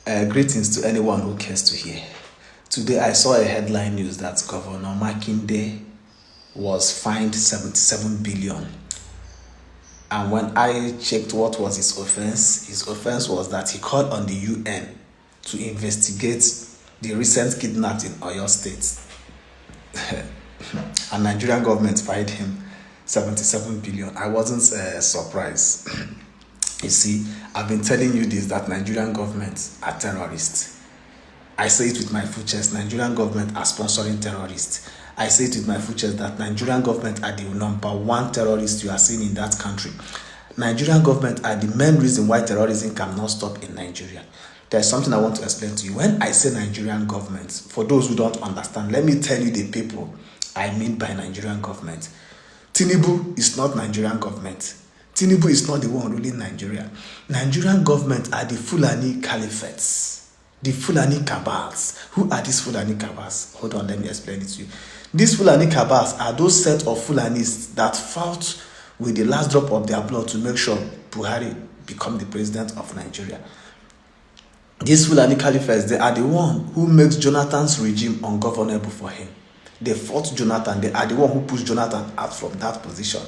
Greetings to anyone who cares to hear. Today I saw a headline news that Governor Makinde was fined 77 billion. And when I checked what was his offense was that he called on the UN to investigate the recent kidnapping in Oyo State. And Nigerian government fined him 77 billion. I wasn't surprised. You see, I've been telling you this, that Nigerian government are terrorists. I say it with my full chest. Nigerian government are sponsoring terrorists. I say it with my full chest that Nigerian government are the #1 terrorists you are seeing in that country. Nigerian government are the main reason why terrorism cannot stop in Nigeria. There's something I want to explain to you. When I say Nigerian government, for those who don't understand, let me tell you the people I mean by Nigerian government. Tinubu is not Nigerian government. Tinubu is not the one ruling Nigeria. Nigerian government are the Fulani caliphates, the Fulani cabals. Who are these Fulani cabals? Hold on, let me explain it to you. These Fulani cabals are those set of Fulanis that fought with the last drop of their blood to make sure Buhari become the president of Nigeria. These Fulani caliphates, they are the one who makes Jonathan's regime ungovernable for him. They fought Jonathan. They are the one who pushed Jonathan out from that position.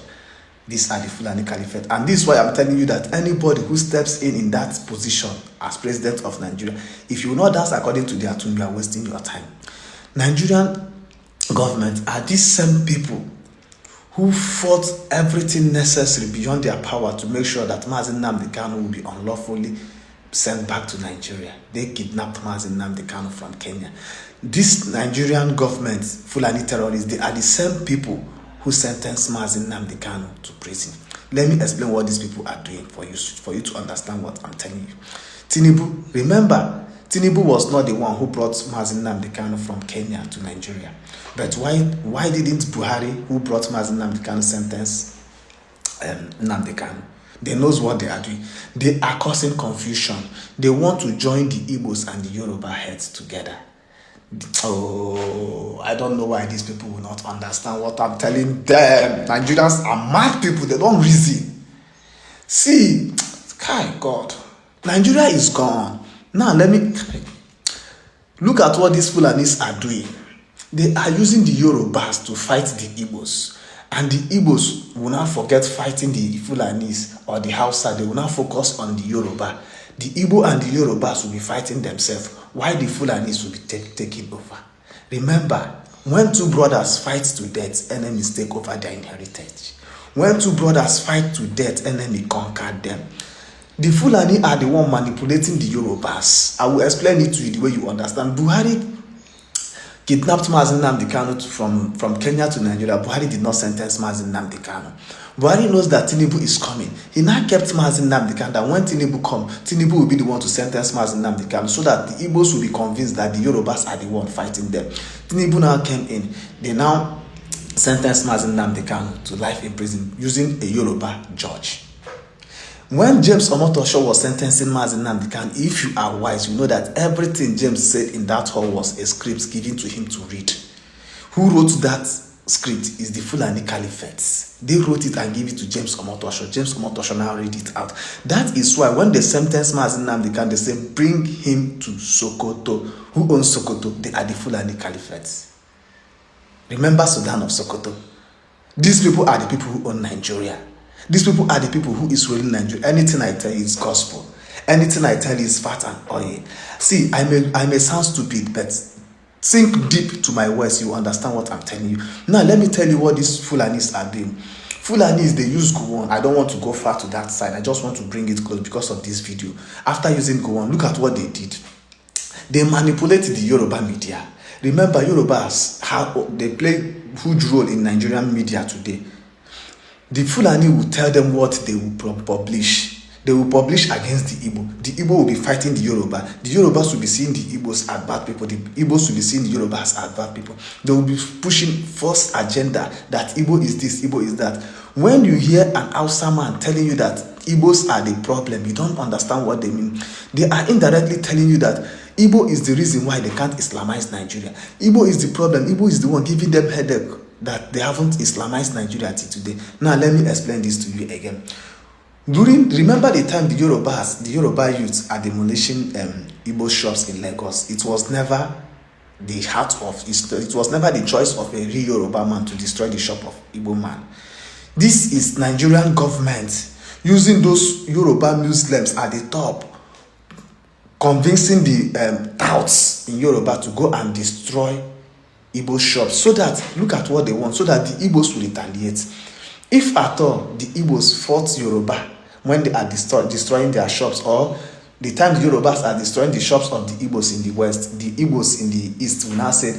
These are the Fulani Caliphate. And this is why I'm telling you that anybody who steps in that position as president of Nigeria, if you will not dance according to their tune, you are wasting your time. Nigerian government are these same people who fought everything necessary beyond their power to make sure that Nnamdi Kanu will be unlawfully sent back to Nigeria. They kidnapped Nnamdi Kanu from Kenya. This Nigerian government, Fulani terrorists, they are the same people who sentenced Nnamdi Kanu to prison. Let me explain what these people are doing for you to understand what I'm telling you. Tinubu, remember, Tinubu was not the one who brought Nnamdi Kanu from Kenya to Nigeria. But why didn't Buhari, who brought Nnamdi Kanu, sentence Nnamdi Kanu? They knows what they are doing. They are causing confusion. They want to join the Igbos and the Yoruba heads together. Oh, I don't know why these people will not understand what I'm telling them. Nigerians are mad people. They don't reason. See, God, Nigeria is gone. Now let me look at what these Fulanis are doing. They are using the Yorubas to fight the Igbos. And the Igbos will not forget fighting the Fulanis or the Hausa. They will not focus on the Yoruba. The Igbo and the Yorubas will be fighting themselves, while the Fulanis will be taking over. Remember, when two brothers fight to death, enemies take over their inheritance. When two brothers fight to death, enemy conquer them. The Fulani are the one manipulating the Yorubas. I will explain it to you the way you understand. Buhari kidnapped Nnamdi Kanu from Kenya to Nigeria. Buhari did not sentence Nnamdi Kanu. Buhari knows that Tinubu is coming. He now kept Nnamdi Kanu, that when Tinubu comes, Tinubu will be the one to sentence Nnamdi Kanu, so that the Igbos will be convinced that the Yorubas are the one fighting them. Tinubu now came in. They now sentenced Nnamdi Kanu to life in prison using a Yoruba judge. When James Omotosho was sentencing Nnamdi Kanu, if you are wise, you know that everything James said in that hall was a script given to him to read. Who wrote that script is the Fulani Caliphates. They wrote it and gave it to James Omotosho. James Omotosho now read it out. That is why when they sentenced Nnamdi Kanu, they say bring him to Sokoto. Who owns Sokoto? They are the Fulani Caliphates. Remember Sudan of Sokoto? These people are the people who own Nigeria. These people are the people who is ruling Nigeria. Anything I tell you is gospel. Anything I tell you is fat and oil. See, I may sound stupid, but sink deep to my words, you understand what I'm telling you. Now, let me tell you what these Fulanis are doing. Fulanis, they use Gowon. I don't want to go far to that side. I just want to bring it close because of this video. After using Gowon, look at what they did. They manipulated the Yoruba media. Remember, Yorubas, they play huge role in Nigerian media today. The Fulani will tell them what they will publish. They will publish against the Igbo. The Igbo will be fighting the Yoruba. The Yorubas will be seeing the Igbos as bad people. The Igbos will be seeing the Yorubas as bad people. They will be pushing false agenda that Igbo is this, Igbo is that. When you hear an Hausa man telling you that Igbos are the problem, you don't understand what they mean. They are indirectly telling you that Igbo is the reason why they can't Islamize Nigeria. Igbo is the problem. Igbo is the one giving them headache that they haven't Islamized Nigeria till today. Now, let me explain this to you again. Remember the time the Yoruba youths are demolishing Igbo shops in Lagos. It was never it was never the choice of a real Yoruba man to destroy the shop of Igbo man. This is Nigerian government using those Yoruba Muslims at the top, convincing the touts in Yoruba to go and destroy Igbo shops, so that, look at what they want, so that the Igbos will retaliate. If at all the Igbos fought Yoruba when they are destroying their shops, or the time the Yorubas are destroying the shops of the Igbos in the west, the Igbos in the east will now say,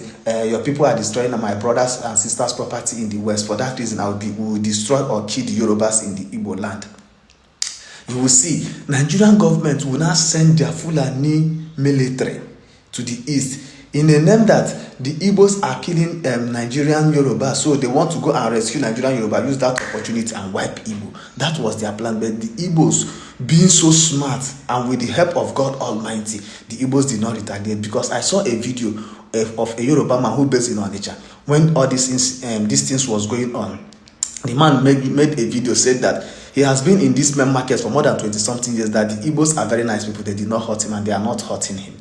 your people are destroying my brothers and sisters' property in the west. For that reason, we will destroy or kill the Yorubas in the Igbo land. You will see, Nigerian government will now send their Fulani military to the east in a name that the Igbos are killing Nigerian Yoruba, so they want to go and rescue Nigerian Yoruba, use that opportunity and wipe Igbo. That was their plan. But the Igbos, being so smart and with the help of God Almighty, the Igbos did not retaliate, because I saw a video of a Yoruba man who based in Onitsha when all these things was going on. The man made a video, said that he has been in this main market for more than 20-something years, that the Igbos are very nice people, they did not hurt him and they are not hurting him.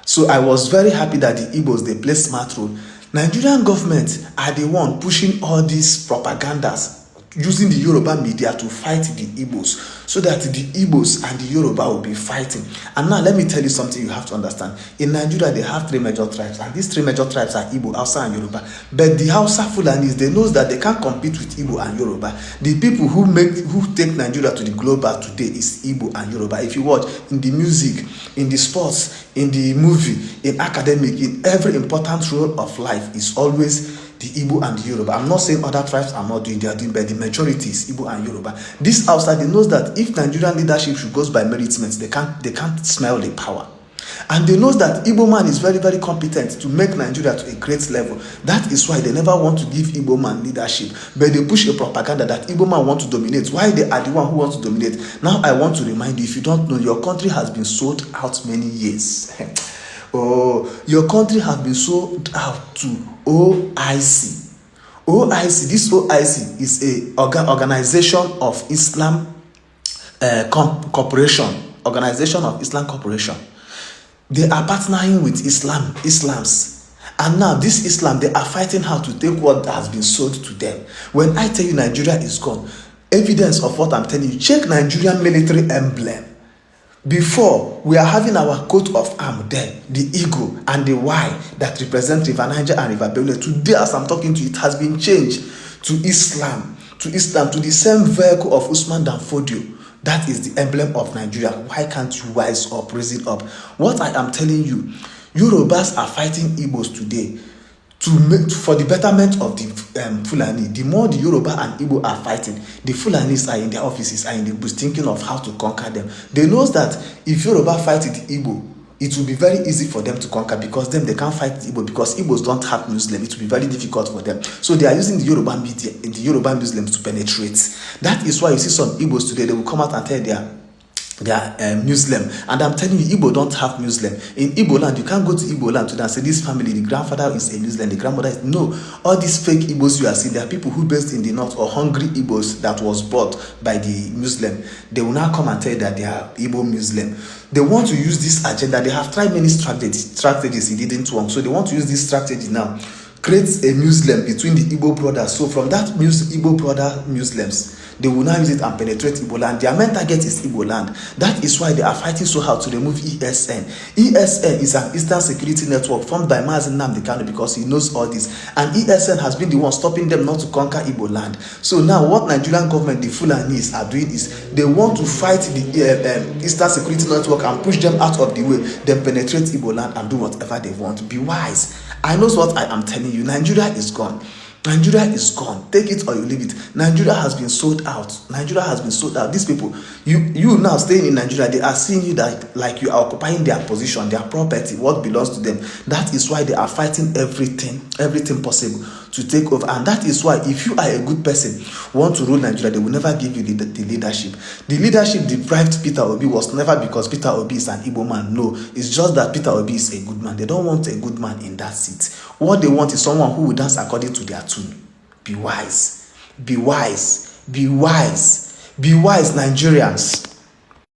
So I was very happy that the Igbos, they play smart role. Nigerian government are the one pushing all these propagandas, using the Yoruba media to fight the Igbos, so that the Igbos and the Yoruba will be fighting. And now let me tell you something you have to understand. In Nigeria, they have 3 major tribes, and these 3 major tribes are Igbo, Hausa, and Yoruba. But the Hausa Fulanis, they know that they can't compete with Igbo and Yoruba. The people who take Nigeria to the global today is Igbo and Yoruba. If you watch in the music, in the sports, in the movie, in academic, in every important role of life is always the Igbo and the Yoruba. I'm not saying other tribes are not doing, they are doing, but the majority is Igbo and Yoruba. This outside, they knows that if Nigerian leadership should go by merit, they can't smell the power. And they know that Igbo man is very, very competent to make Nigeria to a great level. That is why they never want to give Igbo man leadership. But they push a propaganda that Igbo man want to dominate. Why they are the one who wants to dominate? Now I want to remind you, if you don't know, your country has been sold out many years. Oh, your country has been sold out to OIC. OIC, this OIC is a organization of Islam corporation. Organization of Islam corporation. They are partnering with Islams. And now this Islam, they are fighting how to take what has been sold to them. When I tell you Nigeria is gone, evidence of what I'm telling you, check Nigerian military emblem. Before, we are having our coat of arms there, the eagle and the Y that represent River Niger and River Benue. Today, as I'm talking to you, it has been changed to Islam, to the same vehicle of Usman Dan Fodio. That is the emblem of Nigeria. Why can't you rise up, raise it up? What I am telling you, Yorubas are fighting Igbos today for the betterment of the Fulani. The more the Yoruba and Igbo are fighting, the Fulanis are in their offices, are in the bush thinking of how to conquer them. They know that if Yoruba fight the Igbo, it will be very easy for them to conquer, because they can't fight the Igbo, because Igbos don't have Muslim. It will be very difficult for them. So they are using the Yoruba media and the Yoruba Muslims to penetrate. That is why you see some Igbos today, they will come out and tell they are Muslim. And I'm telling you, Igbo don't have Muslim. In Igbo land, you can't go to Igbo land today and say this family, the grandfather is a Muslim, the grandmother is... No. All these fake Igbos you are seeing, they are people who based in the north, or hungry Igbos that was bought by the Muslim. They will now come and tell you that they are Igbo Muslim. They want to use this agenda. They have tried many strategies. It didn't work. So they want to use this strategy now. Create a Muslim between the Igbo brothers. So from that Igbo brother Muslims, they will now use it and penetrate Igbo land. Their main target is Igbo land. That is why they are fighting so hard to remove ESN. ESN is an Eastern Security Network formed by Nnamdi Kanu, because he knows all this. And ESN has been the one stopping them not to conquer Igbo land. So now what Nigerian government, the Fulanis, are doing is they want to fight the Eastern Security Network and push them out of the way, then penetrate Igbo land and do whatever they want. Be wise. I know what I am telling you. Nigeria is gone. Nigeria is gone. Take it or you leave it. Nigeria has been sold out. Nigeria has been sold out. These people, you now staying in Nigeria, they are seeing you that like you are occupying their position, their property, what belongs to them. That is why they are fighting everything possible to take over. And that is why if you are a good person, want to rule Nigeria, they will never give you the leadership. The leadership deprived Peter Obi was never because Peter Obi is an Igbo man. No, it's just that Peter Obi is a good man. They don't want a good man in that seat. What they want is someone who will dance according to their tune. Be wise. Be wise. Be wise. Be wise, Nigerians.